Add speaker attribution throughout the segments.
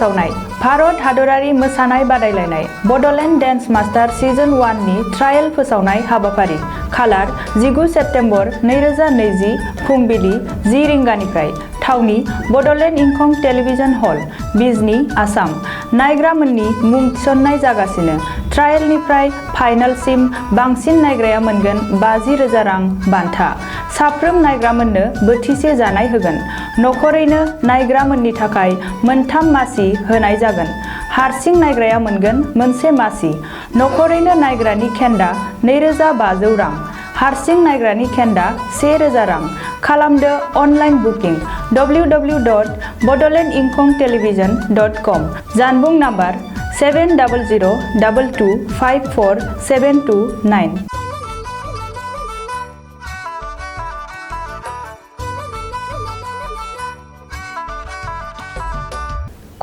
Speaker 1: भारत हादरारि मोसानाय बादायलायनाय बड'लेण्ड डेन्स मास्टार सिजन 1 नि ट्रायल फोसावनाय हाबाफारि खालार 19 सेप्तेम्बर 2020 फुंबिलि 10 रिंगानिफ्राय थावनि बड'लेण्ड इंखं टेलिभिजन हल बिजनी आसाम नायग्रामोननि मुं थिसननाय जागासिनो ट्रायलनिफ्राय फाइनालसिम बांसिन नायग्राया मोनगोन 50,000 रां बान्था साफ्रोम नायग्रामोननो बोथिसे जानाय होगोन नखरैनो नायग्रामोननि थाखाय मोनथाम मासि होनाय जागोन हारसिं नायग्राया मोनगोन मोनसे मासि नखरैनो नायग्रानि खेन्दा 2,500 रां हारसिं नायग्रानि खेन्दा 1,000 रां खालामदो अनलाइन बुकिं www.bodolandinkhongtelevision.com जानबुं नाम्बार 70022547229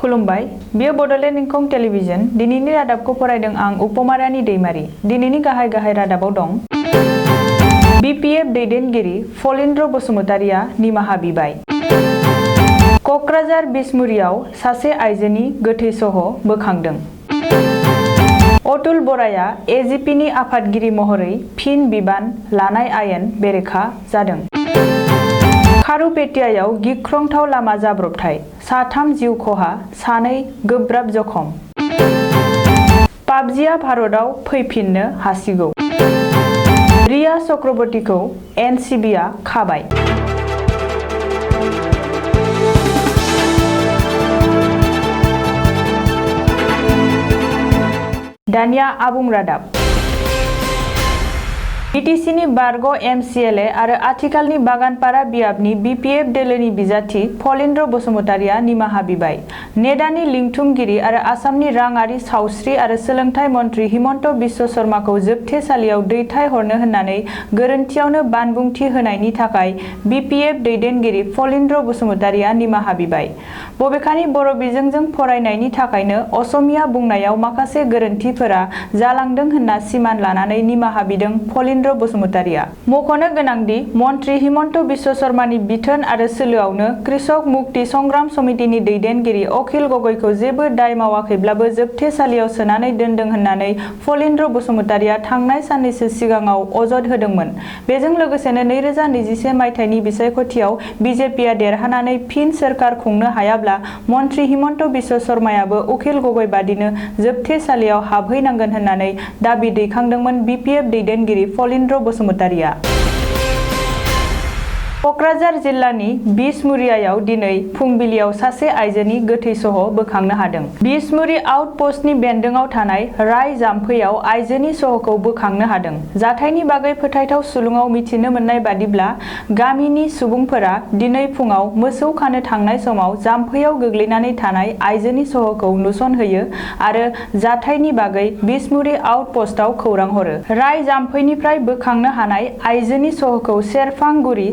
Speaker 1: खुलुमबाय बियो बड'लेण्ड इंखं टेलिभिजन दिनैनि रादाबखौ फरायदों आं उपमारानि दैमारि दिनैनि गाहाय रादाबाव दं BPF दैदेनगिरि फलिन्द्र बसुमतारिया निमाहा बिबाय कक्राझार बिसमुरियाव सासे आइजोनि गोथै सह बोखांदों अतुल बराया एजिपिनि आफादगिरि महरै फिन बिबान लानाय आयेन बेरेखा जादों खारुपेटियायाव गिख्रंथाव लामा जाब्रबथाय साथाम जिउ खहा सानै गोब्राब जखम पाबजिआ भारताव फैफिननो हासिगौ रिया चक्रवर्तीखौ एनसिबिआ खाबाय दानिया आबुं रादाब बिटिसिनि बारग' MCLA आरो आथिखालनि बागानपारा बियाबनि BPF दोलोनि बिजाथि फलिन्द्र बसुमतारिया निमाहा बिबाय नेडानि लिंथुमगिरि आरो आसामनि राङारि सावस्रि आरो सोलोंथाइ मन्थ्रि हिमन्त बिश्व शर्माखौ जोबथेसालियाव दैथायहरनो होननानै गोरोन्थियावनो बानबुंथि होनायनि थाखाय BPF दैदेनगिरि फलिन्द्र बसुमतारिया निमाहा बिबाय बबेखानि बर' बिजोंजों फरायनायनि थाखायनो असमिया बुंनायाव माखासे गोरोन्थिफोरा जालांदों होनना सिमान लानानै निमाहा बिदों फलिन्द्र बसुमतारिया मख'नो गोनांदि मन्थ्रि हिमन्त बिश्व शर्मानि बिथोन आरो सोलोआवनो कृषक मुक्ति संग्राम समितिनि दैदेनगिरि अखिल गगैखौ जेबो दाय मावाखैब्लाबो जोबथेसालियाव सोनानै दोनदों होननानै फलिन्द्र बसुमतारिया थांनाय साननैसो सिगाङाव अजद होदोंमोन बेजों लोगोसेनो 2021 मायथाइनि बिसायख'थियाव बिजेपिआ देरहानानै फिन सोरखार खुंनो हायाब्ला मन्थ्रि हिमन्त बिश्व शर्मायाबो अखिल गगै बादिनो जोबथेसालियाव हाबहैनांगोन होननानै दाबि दैखांदोंमोन BPF दैदेनगिरि फलिन्द्र बसुमतारिया कक्राझार जिल्लानि बिसमुरियायाव दिनै फुंबिलियाव सासे आइजोनि गोथै सह बोखांनो हादों बिसमुरि आउटपस्टनि बेन्दोंआव थानाय राय जाम्फैयाव आइजोनि सहखौ बोखांनो हादों जाथायनि बागै फोथायथाव सुलुङाव मिथिनो मोननाय बादिब्ला गामिनि सुबुंफोरा दिनै फुङाव मोसौ खानो थांनाय समाव जाम्फैयाव गोग्लैनानै थानाय आइजोनि सहखौ नुसनहोयो आरो जाथायनि बागै बिसमुरि आउटपस्टआव खौरां हरो राय जाम्फैनिफ्राय बोखांनो हानाय आइजोनि सहखौ सेरफांगुरि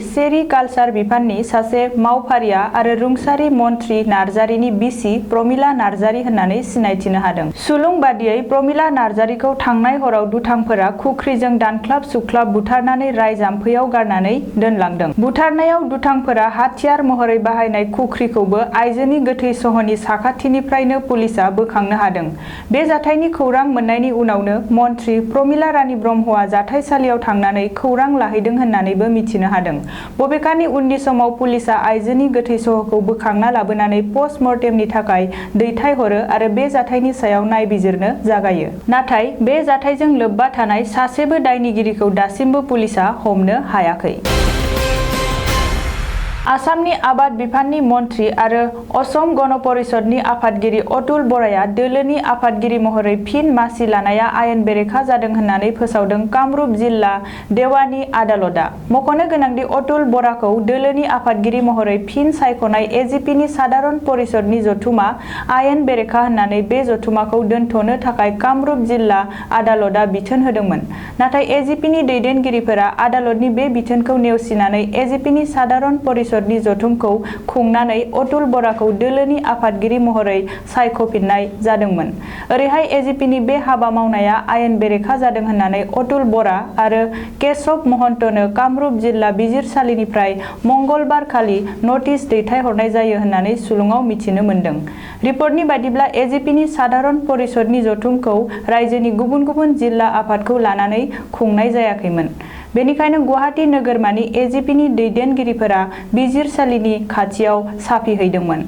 Speaker 1: कालचार बिफाननि सासे मावफारिया आरो रुंसारि मन्थ्रि नार्जारिनि बिसि प्रमिला नार्जारि होननानै सिनायथिनो हादों सुलुं बादियै प्रमिला नार्जारिखौ थांनाय हराव दुथांफोरा खुख्रिजों दानख्लाब सुख्लाब बुथारनानै राय जाम्फैयाव गारनानै दोनलांदों बुथारनायाव दुथांफोरा हाथियार महरै बाहायनाय खुख्रिखौबो आइजोनि गोथै सहनि साखाथिनिफ्रायनो पुलिसआ बोखांनो हादों बे जाथायनि खौरां मोननायनि उनावनो मन्थ्रि प्रमिला रानी ब्रह्मआ जाथायसालियाव थांनानै खौरां लाहैदों होननानैबो मिथिनो हादों बबेखानि उननि समाव पुलिसआ आइजोनि गोथै सहखौ बोखांना लाबोनानै पस्टमर्टेमनि थाखाय दैथायहरो आरो बे जाथायनि सायाव नायबिजिरनो जागायो नाथाय बे जाथायजों लोब्बा थानाय सासेबो दायनिगिरिखौ दासिमबो पुलिसआ हमनो हायाखै आसामनि आबाद बिफाननि मन्थ्रि आरो असम गण परिषदनि आफादगिरि अतुल बराया दोलोनि आफादगिरि महरै फिन मासि लानाया आयेन बेरेखा जादों होननानै फोसावदों कामरुप जिल्ला देवानि आदालतआ मख'नो गोनांदि अतुल बराखौ दोलोनि आफादगिरि महरै फिन सायख'नाय एजिपिनि साधारन परिषदनि जथुमा आयेन बेरेखा होननानै बे जथुमाखौ दोनथ'नो थाखाय कामरुप जिल्ला आदालतआ बिथोन होदोंमोन नाथाय एजिपिनि दैदेनगिरिफोरा आदालतनि बे बिथोनखौ नेवसिनानै एजिपिनि साधारन परिषद परिषदनि जथुमखौ खुंनानै अतुल बराखौ दोलोनि आफादगिरि महरै सायख'फिननाय जादोंमोन। ओरैहाय एजिपिनि बे हाबा मावनाया आयेन बेरेखा जादों होननानै अतुल बरा आरो केशव महन्तनो कामरुप जिल्ला बिजिरसालिनिफ्राय मंगलबार खालि नटिस दैथायहरनाय जायो होननानै सुलुङाव मिथिनो मोन्दों। रिपर्टनि बायदिब्ला एजिपिनि साधारन परिषदनि जथुमखौ रायजोनि गुबुन गुबुन जिल्ला आफादखौ लानानै खुंनाय जायाखैमोन। बेनिखायनो गुवाहाटी नोगोरमानि एजिपिनि दैदेनगिरिफोरा बिजिरसालिनि खाथियाव साफिहैदोंमोन।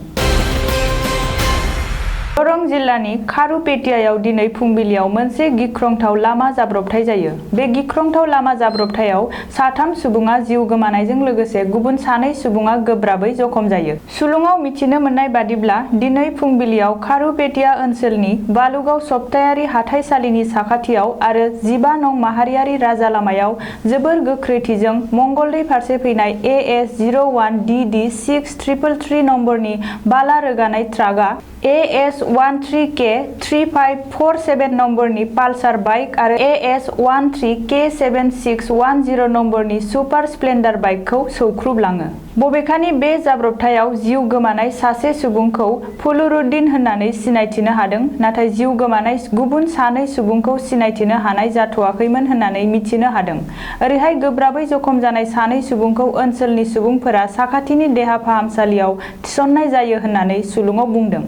Speaker 1: दरं जिल्लानि खारुपेटियायाव दिनै फुंबिलियाव मोनसे गिख्रंथाव लामा जाब्रबथाय जायो। बे गिख्रंथाव लामा जाब्रबथायाव साथाम सुबुङा जिउ गोमानायजों लोगोसे गुबुन सानै सुबुङा गोब्राबै जखम जायो। सुलुङाव मिथिनो मोननाय बादिब्ला दिनै फुंबिलियाव खारुपेटिया ओनसोलनि बालुगाव सप्तायारि हाथाइसालिनि साखाथियाव आरो 15 नं माहारियारि राजा लामायाव जोबोर गोख्रैथिजों मंगलदै फारसे फैनाय AS01DD 6333 नम्बरनि बाला रोगानाय ट्राकआ AS13K 3547 नम्बरनि पालसार बाइक आरो AS13K 7610 नम्बरनि सुपार स्प्लेन्डार बाइकखौ सौख्रुबलाङो। बबेखानि बे जाब्रबथायाव जिउ गोमानाय सासे सुबुंखौ फुलुरुद्दिन होननानै सिनायथिनो हादों, नाथाय जिउ गोमानाय गुबुन सानै सुबुंखौ सिनायथिनो हानाय जाथ'वाखैमोन होननानै मिथिनो हादों। ओरैहाय गोब्राबै जखम जानाय सानै सुबुंखौ ओनसोलनि सुबुंफोरा साखाथिनि देहा फाहामसालियाव थिसननाय जायो होननानै सुलुङाव बुंदों।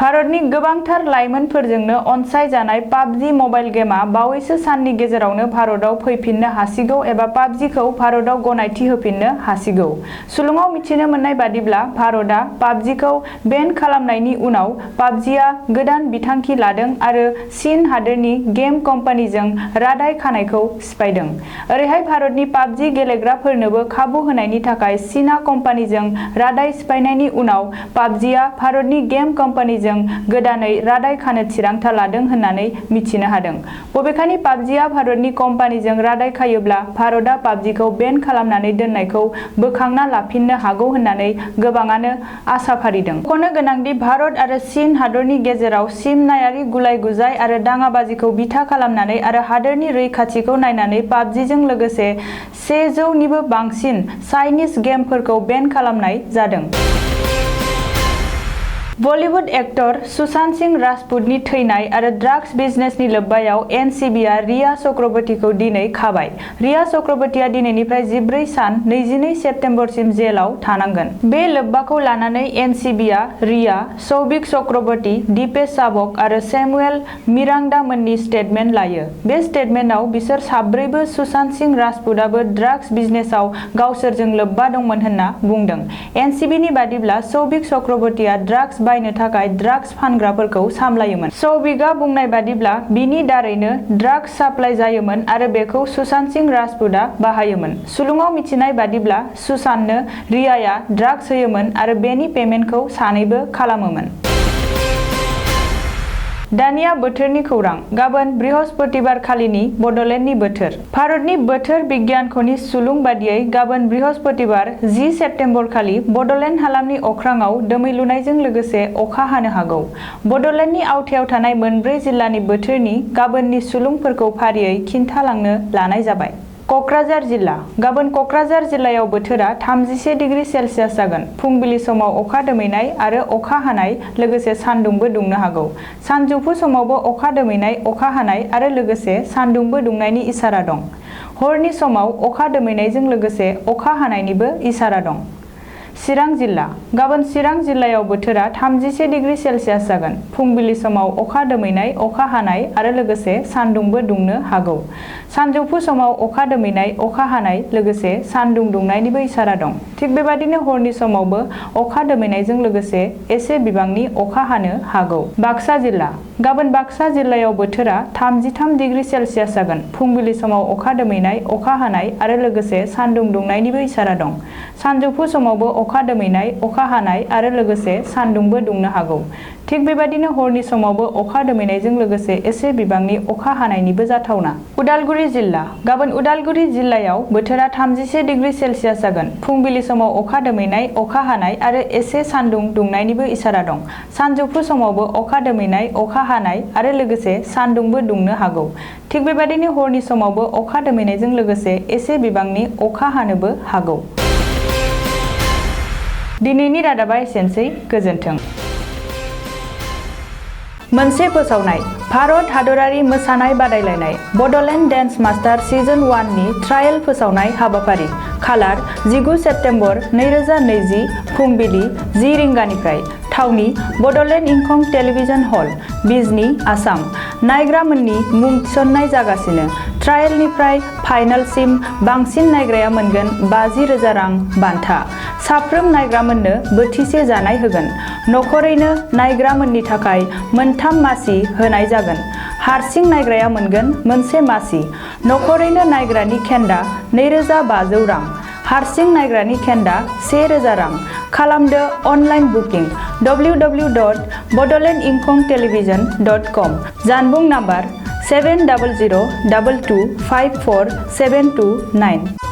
Speaker 1: भारतनि गोबांथार लाइमोनफोरजोंनो अनसायजानाय पाबजि मबाइल गेमआ बावैसो साननि गेजेरावनो भारताव फैफिननो हासिगौ एबा पाबजिखौ भारताव गनायथि होफिननो हासिगौ। सुलुङाव मिथिनो मोननाय बादिब्ला भारतआ पाबजिखौ बेन खालामनायनि उनाव पाबजिआ गोदान बिथांखि लादों आरो चीन हादोरनि गेम कम्पानिजों रादाय खानायखौ सिफायदों। ओरैहाय भारतनि पाबजि गेलेग्राफोरनोबो खाबु होनायनि थाखाय चीना कम्पानिजों रादाय सिफायनायनि उनाव पाबजिआ भारतनि गेम कम्पानिजों गोदानै रादाय खानो थिरांथा लादों होननानै मिथिनो हादों। बबेखानि पाबजिआ भारतनि कम्पानिजों रादाय खायोब्ला भारतआ पाबजिखौ बेन खालामनानै दोननायखौ बोखांना लाफिननो हागौ होननानै गोबाङानो आसा फारिदों। मख'नो गोनांदि भारत आरो चीन हादरनि गेजेराव सिमनायारि गुलाय-गुजाय आरो दाङाबाजिखौ बिथा खालामनानै आरो हादोरनि रैखाथिखौ नायनानै पाबजिजों लोगोसे 100 निबो बांसिन चाइनिज गेमफोरखौ बेन खालामनाय जादों। बलिउड एक्टर सुशांत सिंह राजपुतनि थैनाय आरो ड्राग्स बिजनेसनि लोब्बायाव एनसिबिआ रिया चक्रवर्तीखौ दिनै खाबाय। रिया चक्रवर्तीया दिनैनिफ्राय 14 सान 22 सेप्तेम्बरसिम जेलाव थानांगोन। बे लोब्बाखौ लानानै एनसिबिआ रिया, सौबिक चक्रवर्ती, दीपेश चाबक आरो सेमुएल मिरांडा मोननि स्टेटमेन्ट लायो। बे स्टेटमेन्टआव बिसोर साब्रैबो सुशांत सिंह राजपुतआबो ड्राग्स बिजनेसाव गावसोरजों लोब्बा दंमोन होनना बुंदों। एनसिबिनि बादिब्ला सौबिक चक्रवर्तीया ड्राग्स बायनो थाखाय ड्राग्स फानग्राफोरखौ सामलायोमोन। सौबिकआ बुंनाय बादिब्ला बिनि दारैनो ड्राग्स साप्लाय जायोमोन आरो बेखौ सुशांत सिंह राजपुतआ बाहायोमोन। सुलुङाव मिथिनाय बादिब्ला सुशांतनो रियाया ड्राग्स होयोमोन आरो बेनि पेमेन्टखौ सानैबो खालामोमोन। दानिया बोथोरनि खौरां। गाबोन बृहस्पतिबार खालिनि बड'लेण्डनि बोथोर। भारतनि बोथोर बिगियानख'नि सुलुं बादियै गाबोन बृहस्पतिबार 10 सेप्तेम्बर खालि बड'लेण्ड हालामनि अख्राङाव दोमैलुनायजों लोगोसे अखा हानो हागौ। बड'लेण्डनि आवथायाव थानाय मोनब्रै जिल्लानि बोथोरनि गाबोननि सुलुंफोरखौ फारियै खिन्थालांनो लानाय जाबाय। क'क्राझार जिल्ला। गाबोन क'क्राझार जिल्लायाव बोथोरा 31 डिग्री सेल्सियास जागोन। फुंबिलि समाव अखा दोमैनाय आरो अखा हानाय लोगोसे सान्दुंबो दुंनो हागौ। सानजौफु समावबो अखा दोमैनाय, अखा हानाय आरो लोगोसे सान्दुंबो दुंनायनि इसारा दं। हरनि समाव अखा दोमैनायजों लोगोसे अखा हानायनिबो इसारा दं। चिरां जिल्ला। गाबोन चिरां जिल्लायाव बोथोरा 31 डिग्री सेल्सियास जागोन। फुंबिलि समाव अखा दोमैनाय, अखा हानाय आरो लोगोसे सान्दुंबो दुंनो हागौ। सानजौफु समाव अखा दोमैनाय, अखा हानाय लोगोसे सान्दुं दुंनायनिबो इसारा दं। थिग बेबादिनो हरनि समावबो अखा दोमैनायजों लोगोसे एसे बिबांनि अखा हानो हागौ। बाक्सा जिल्ला। गाबोन बाक्सा जिल्लायाव बोथोरा 33 डिग्री सेल्सियास जागोन। फुंबिलि समाव अखा दोमैनाय, अखा हानाय आरो लोगोसे सान्दुं दुंनायनिबो इसारा दं। सानजौफु समावबो अखा दोमैनाय, अखा हानाय आरो लोगोसे सान्दुंबो दुंनो हागौ। थिग बेबादिनो हरनि समावबो अखा दोमैनायजों लोगोसे एसे बिबांनि अखा हानायनिबो जाथावना। उदालगुरि जिल्ला गाबोन उदालगुरि जिल्लायाव बोथोरा 31 डिग्री सेलसियास जागोन। फुंबिलि समाव अखा दोमैनाय, अखा हानाय आरो एसे सान्दुं दुंनायनिबो इसारा दं। सानजौफु समावबो अखा दोमैनाय, अखा हानाय आरो लोगोसे सान्दुंबो दुंनो हागौ। थिग बेबादिनो हरनि समावबो अखा दोमैनायजों लोगोसे एसे बिबांनि अखा हानोबो हागौ। दिनैनि रादाबा एसेनोसै, गोजोन्थों। मोनसे फोसावनाय भारत हादरारि मोसानाय बादायलायनाय बड'लेण्ड डेन्स मास्टार सिजन 1 नि ट्रायेल फोसावनाय हाबाफारि खालार 19 सेप्तेम्बर 2020 फुंबिलि 10 रिंगानिफ्राय थावनि बड'लेण्ड इंखं टेलिभिजन हल, बिजनी, आसाम। नायग्रामोननि मुं थिसननाय जागासिनो। ट्रायेलनिफ्राय फाइनालसिम बांसिन नायग्राया मोनगोन 50,000 रां बान्था। साफ्रोम नायग्रामोननो बोथिसे जानाय होगोन। नखरैनो नायग्रामोननि थाखाय मोनथाम मासि होनाय जागोन। हारसिं नायग्राया मोनगोन मोनसे मासि। नखरैनो नायग्रानि खेन्दा 2,500 रां। हारसिं नायग्रानि खेन्दा 1,000 रां। खालामदो अनलाइन बुकिं www.bodolandinkhongtelevision.com जानबुं नाम्बार 7002254729।